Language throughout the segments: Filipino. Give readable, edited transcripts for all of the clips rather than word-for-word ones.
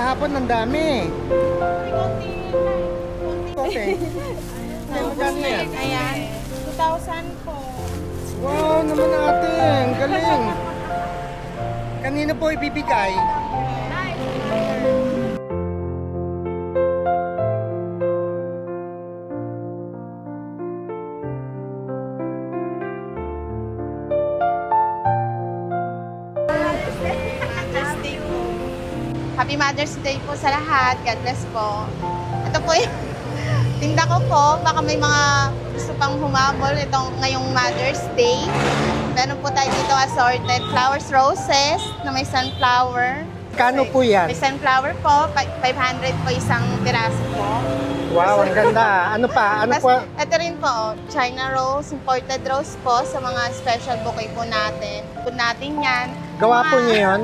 kahapon ang dami. Okay. Magkano yan? Ayan, 2,000 po. Wow naman ate, ang galing. Kanino po ibibigay? Happy Mother's Day po sa lahat. God bless po. Ito po yung tinda ko po. Baka may mga gusto pang humabol itong ngayong Mother's Day. Meron po tayo dito assorted flowers, roses na may sunflower. Kano po yan? May sunflower po. 500 po isang piraso po. Wow, ang ganda. Ano pa? Ano po? Ito rin po, China rose, imported rose po sa mga special bouquet po natin. Kung natin yan. Gawa po niyo yun?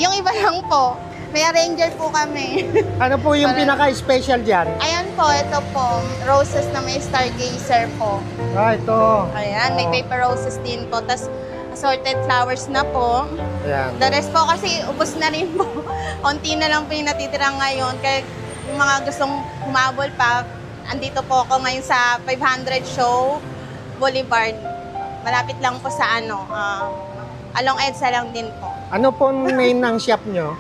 Yung iba lang po. May arranger po kami. Ano po yung pinaka-special dyan? Ayan po, ito po. Roses na may stargazer po. Ah, ito. Ayan, may paper roses din po. Tapos assorted flowers na po. Ayan. The rest po kasi ubos na rin po. Konti na lang po yung natitira ngayon. Kaya yung mga gustong humabol pa, andito po ako ngayon sa 500 Show Boulevard. Malapit lang po sa Along EDSA lang din po. Ano po name ng shop nyo?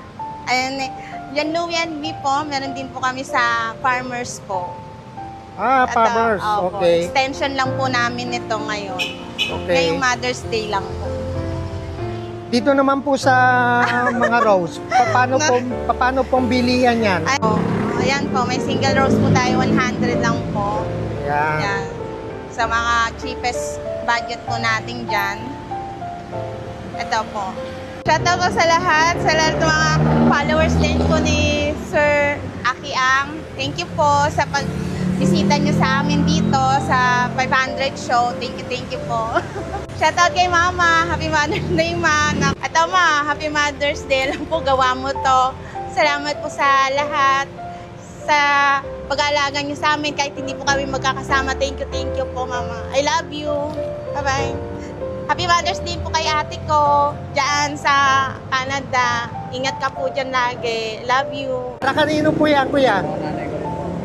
Ayan, yan Nuyan B po. Meron din po kami sa Farmers po. Ah, At, Farmers. opo, Okay. extension lang po namin ito ngayon. Okay. Ngayong Mother's Day lang po. Dito naman po sa mga rose, paano pong bilihan yan? Ayan po, may single rose po tayo, 100 lang po. Ayan. Ayan. Sa mga cheapest budget po natin dyan. Ito po. Shoutout po sa lahat ng mga followers din po ni Sir Aki Ang. Thank you po sa pagbisita nyo sa amin dito sa 500 Show. Thank you po. Shoutout kay Mama. Happy Mother's Day, Ma. Ito, Ma. Happy Mother's Day. Alam po, gawa mo to. Salamat po sa lahat. Sa pag-aalaga nyo sa amin kahit hindi po kami magkakasama. Thank you po, Mama. I love you. Bye-bye. Happy Mother's Day po kay ate ko dyan sa Canada. Ingat ka po dyan lagi. Love you. Para kanino po yan, kuya?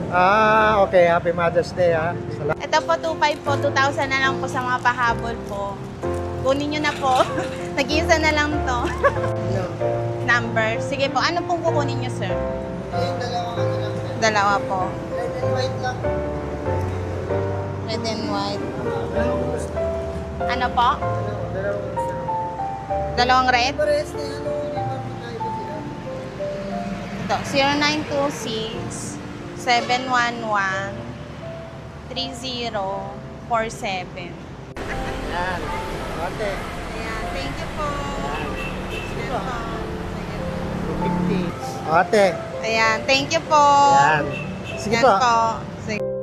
Ah, okay. Happy Mother's Day, ha? Ito po, 2,500 po. 2,000 na lang po sa mga pahabol po. Kunin nyo na po. Nag-iisa na lang to. Number. Sige po. Ano pong kukunin nyo, sir? Dalawa po. Red and white lang. Red and white. Ano po? Dalawang red? Ito, 0926 711 3047. Yan. Ate. Ayan, thank you po. Ayan po. 250. Ate. Ayan, thank you po. Yan. Sige Ayan po. po. Sige.